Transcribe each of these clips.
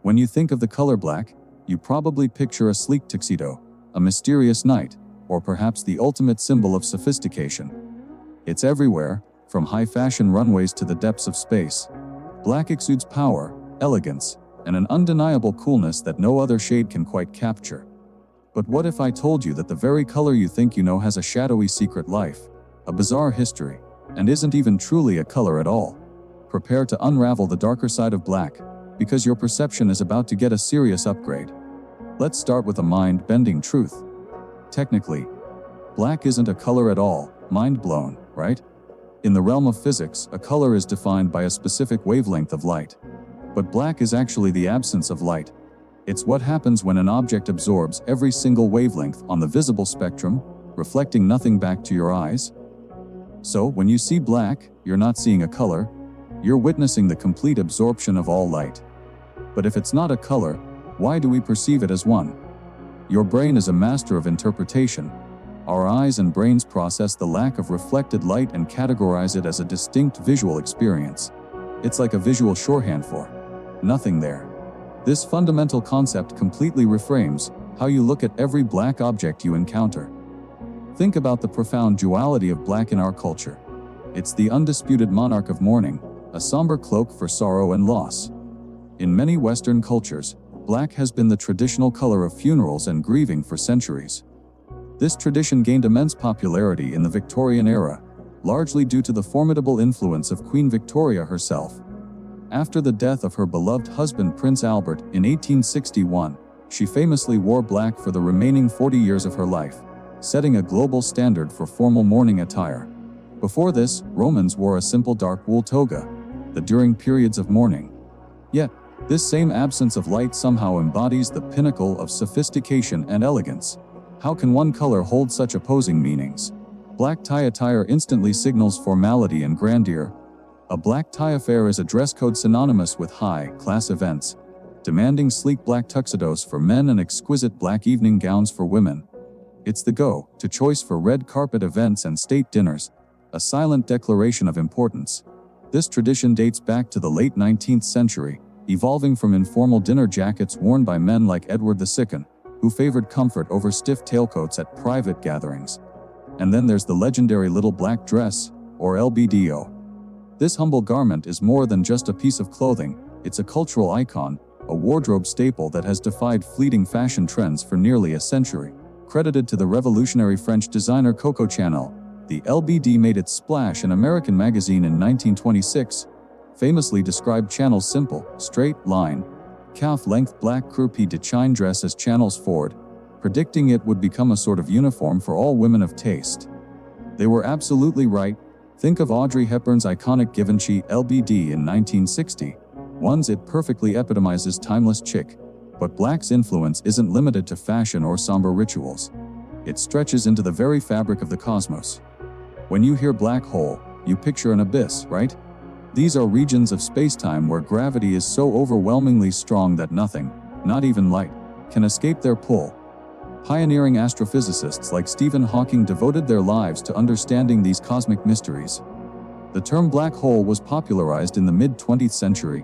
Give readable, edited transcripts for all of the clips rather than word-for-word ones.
When you think of the color black, you probably picture a sleek tuxedo, a mysterious knight, or perhaps the ultimate symbol of sophistication. It's everywhere, from high-fashion runways to the depths of space. Black exudes power, elegance, and an undeniable coolness that no other shade can quite capture. But what if I told you that the very color you think you know has a shadowy secret life, a bizarre history, and isn't even truly a color at all? Prepare to unravel the darker side of black, because your perception is about to get a serious upgrade. Let's start with a mind-bending truth. Technically, black isn't a color at all. Mind blown, right? In the realm of physics, a color is defined by a specific wavelength of light. But black is actually the absence of light. It's what happens when an object absorbs every single wavelength on the visible spectrum, reflecting nothing back to your eyes. So, when you see black, you're not seeing a color, you're witnessing the complete absorption of all light. But if it's not a color, why do we perceive it as one? Your brain is a master of interpretation. Our eyes and brains process the lack of reflected light and categorize it as a distinct visual experience. It's like a visual shorthand for nothing there. This fundamental concept completely reframes how you look at every black object you encounter. Think about the profound duality of black in our culture. It's the undisputed monarch of mourning, a somber cloak for sorrow and loss. In many Western cultures, black has been the traditional color of funerals and grieving for centuries. This tradition gained immense popularity in the Victorian era, largely due to the formidable influence of Queen Victoria herself. After the death of her beloved husband Prince Albert in 1861, she famously wore black for the remaining 40 years of her life, setting a global standard for formal mourning attire. Before this, Romans wore a simple dark wool toga, during periods of mourning. Yet, this same absence of light somehow embodies the pinnacle of sophistication and elegance. How can one color hold such opposing meanings? Black tie attire instantly signals formality and grandeur. A black tie affair is a dress code synonymous with high-class events, demanding sleek black tuxedos for men and exquisite black evening gowns for women. It's the go-to choice for red carpet events and state dinners, a silent declaration of importance. This tradition dates back to the late 19th century, evolving from informal dinner jackets worn by men like Edward II, who favored comfort over stiff tailcoats at private gatherings. And then there's the legendary little black dress, or LBDO. This humble garment is more than just a piece of clothing, it's a cultural icon, a wardrobe staple that has defied fleeting fashion trends for nearly a century. Credited to the revolutionary French designer Coco Chanel, the LBD made its splash in American magazine in 1926, famously described Chanel's simple, straight-line, calf-length black croupy de chine dress as Chanel's Ford, predicting it would become a sort of uniform for all women of taste. They were absolutely right. Think of Audrey Hepburn's iconic Givenchy LBD in 1960. It perfectly epitomizes timeless chic. But black's influence isn't limited to fashion or somber rituals. It stretches into the very fabric of the cosmos. When you hear black hole, you picture an abyss, right? These are regions of space-time where gravity is so overwhelmingly strong that nothing, not even light, can escape their pull. Pioneering astrophysicists like Stephen Hawking devoted their lives to understanding these cosmic mysteries. The term black hole was popularized in the mid-20th century,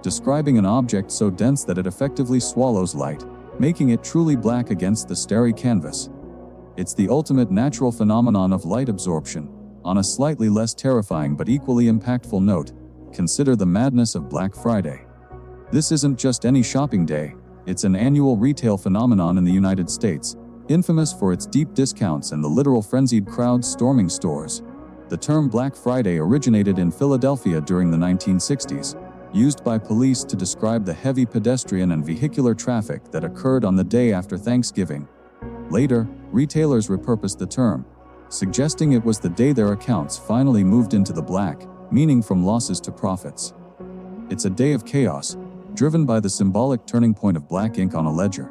describing an object so dense that it effectively swallows light, making it truly black against the starry canvas. It's the ultimate natural phenomenon of light absorption. On a slightly less terrifying but equally impactful note, consider the madness of Black Friday. This isn't just any shopping day, it's an annual retail phenomenon in the United States, infamous for its deep discounts and the literal frenzied crowds storming stores. The term Black Friday originated in Philadelphia during the 1960s, used by police to describe the heavy pedestrian and vehicular traffic that occurred on the day after Thanksgiving. Later, retailers repurposed the term, suggesting it was the day their accounts finally moved into the black, meaning from losses to profits. It's a day of chaos, driven by the symbolic turning point of black ink on a ledger.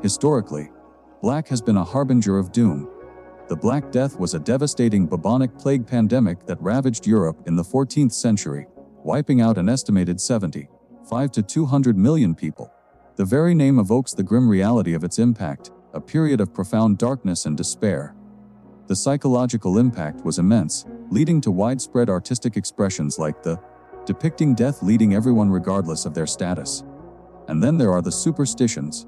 Historically, black has been a harbinger of doom. The Black Death was a devastating bubonic plague pandemic that ravaged Europe in the 14th century, wiping out an estimated 75 to 200 million people. The very name evokes the grim reality of its impact, a period of profound darkness and despair. The psychological impact was immense, leading to widespread artistic expressions like the depicting death leading everyone regardless of their status. And then there are the superstitions.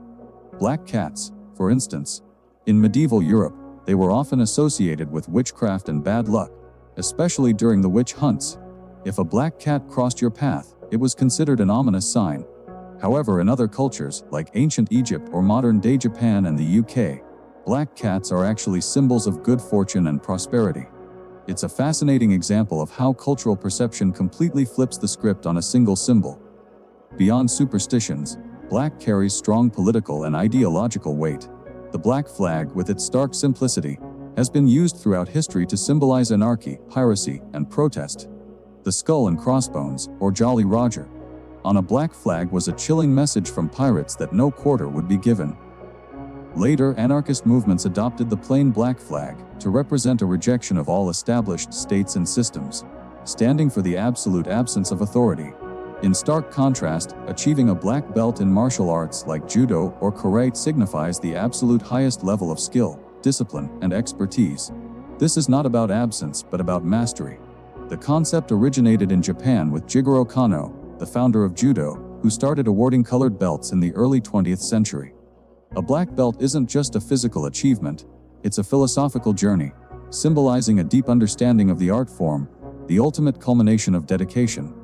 Black cats, for instance. In medieval Europe, they were often associated with witchcraft and bad luck, especially during the witch hunts. If a black cat crossed your path, it was considered an ominous sign. However, in other cultures, like ancient Egypt or modern-day Japan and the UK, black cats are actually symbols of good fortune and prosperity. It's a fascinating example of how cultural perception completely flips the script on a single symbol. Beyond superstitions, black carries strong political and ideological weight. The black flag, with its stark simplicity, has been used throughout history to symbolize anarchy, piracy, and protest. The skull and crossbones, or Jolly Roger, on a black flag was a chilling message from pirates that no quarter would be given. Later, anarchist movements adopted the plain black flag to represent a rejection of all established states and systems, standing for the absolute absence of authority. In stark contrast, achieving a black belt in martial arts like judo or karate signifies the absolute highest level of skill, discipline, and expertise. This is not about absence, but about mastery. The concept originated in Japan with Jigoro Kano, the founder of judo, who started awarding colored belts in the early 20th century. A black belt isn't just a physical achievement, it's a philosophical journey, symbolizing a deep understanding of the art form, the ultimate culmination of dedication.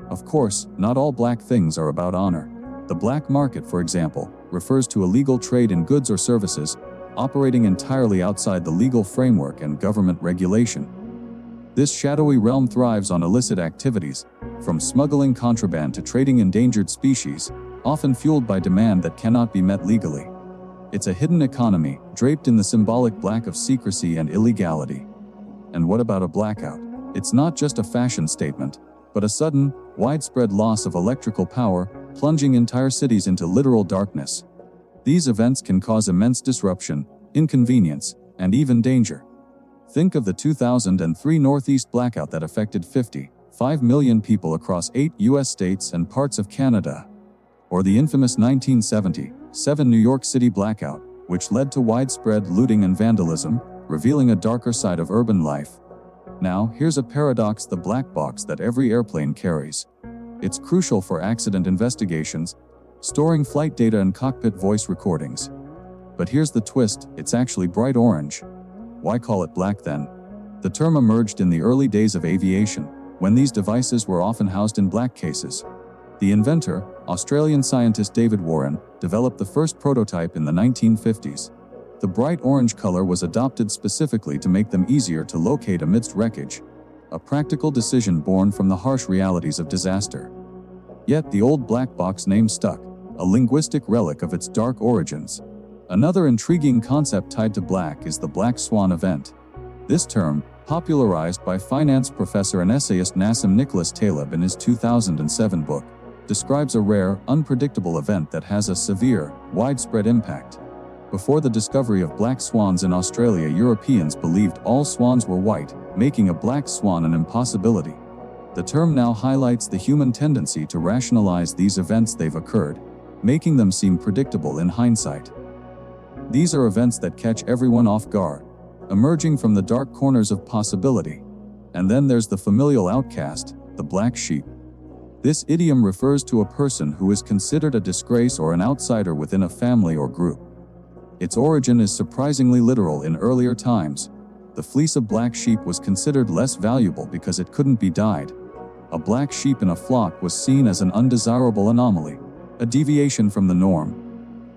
Of course, not all black things are about honor. The black market, for example, refers to illegal trade in goods or services, operating entirely outside the legal framework and government regulation. This shadowy realm thrives on illicit activities, from smuggling contraband to trading endangered species, often fueled by demand that cannot be met legally. It's a hidden economy, draped in the symbolic black of secrecy and illegality. And what about a blackout? It's not just a fashion statement, but a sudden, widespread loss of electrical power, plunging entire cities into literal darkness. These events can cause immense disruption, inconvenience, and even danger. Think of the 2003 Northeast blackout that affected 55 million people across 8 U.S. states and parts of Canada. Or the infamous 1977 New York City blackout, which led to widespread looting and vandalism, revealing a darker side of urban life. Now, here's a paradox: the black box that every airplane carries. It's crucial for accident investigations, storing flight data and cockpit voice recordings. But here's the twist: it's actually bright orange. Why call it black then? The term emerged in the early days of aviation, when these devices were often housed in black cases. The inventor, Australian scientist David Warren, developed the first prototype in the 1950s. The bright orange color was adopted specifically to make them easier to locate amidst wreckage, a practical decision born from the harsh realities of disaster. Yet the old black box name stuck, a linguistic relic of its dark origins. Another intriguing concept tied to black is the Black Swan event. This term, popularized by finance professor and essayist Nassim Nicholas Taleb in his 2007 book, describes a rare, unpredictable event that has a severe, widespread impact. Before the discovery of black swans in Australia, Europeans believed all swans were white, making a black swan an impossibility. The term now highlights the human tendency to rationalize these events they've occurred, making them seem predictable in hindsight. These are events that catch everyone off guard, emerging from the dark corners of possibility. And then there's the familial outcast, the black sheep. This idiom refers to a person who is considered a disgrace or an outsider within a family or group. Its origin is surprisingly literal. In earlier times, the fleece of black sheep was considered less valuable because it couldn't be dyed. A black sheep in a flock was seen as an undesirable anomaly, a deviation from the norm.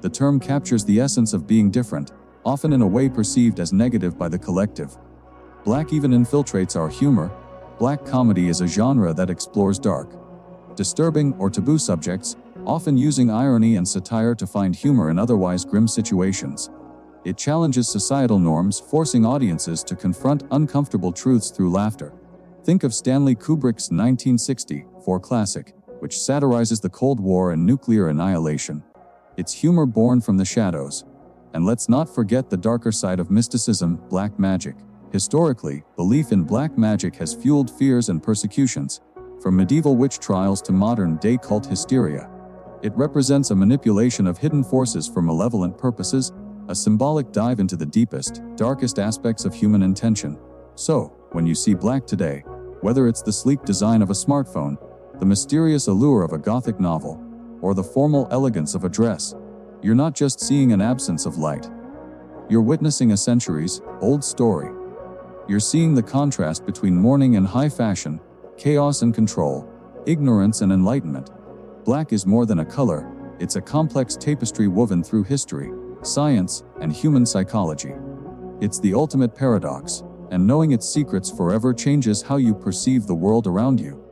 The term captures the essence of being different, often in a way perceived as negative by the collective. Black even infiltrates our humor. Black comedy is a genre that explores dark, disturbing, or taboo subjects, often using irony and satire to find humor in otherwise grim situations. It challenges societal norms, forcing audiences to confront uncomfortable truths through laughter. Think of Stanley Kubrick's 1964 classic, which satirizes the Cold War and nuclear annihilation. It's humor born from the shadows. And let's not forget the darker side of mysticism, black magic. Historically, belief in black magic has fueled fears and persecutions, from medieval witch trials to modern-day cult hysteria. It represents a manipulation of hidden forces for malevolent purposes, a symbolic dive into the deepest, darkest aspects of human intention. So, when you see black today, whether it's the sleek design of a smartphone, the mysterious allure of a Gothic novel, or the formal elegance of a dress. You're not just seeing an absence of light. You're witnessing a centuries-old story. You're seeing the contrast between mourning and high fashion, chaos and control, ignorance and enlightenment. Black is more than a color, it's a complex tapestry woven through history, science, and human psychology. It's the ultimate paradox, and knowing its secrets forever changes how you perceive the world around you.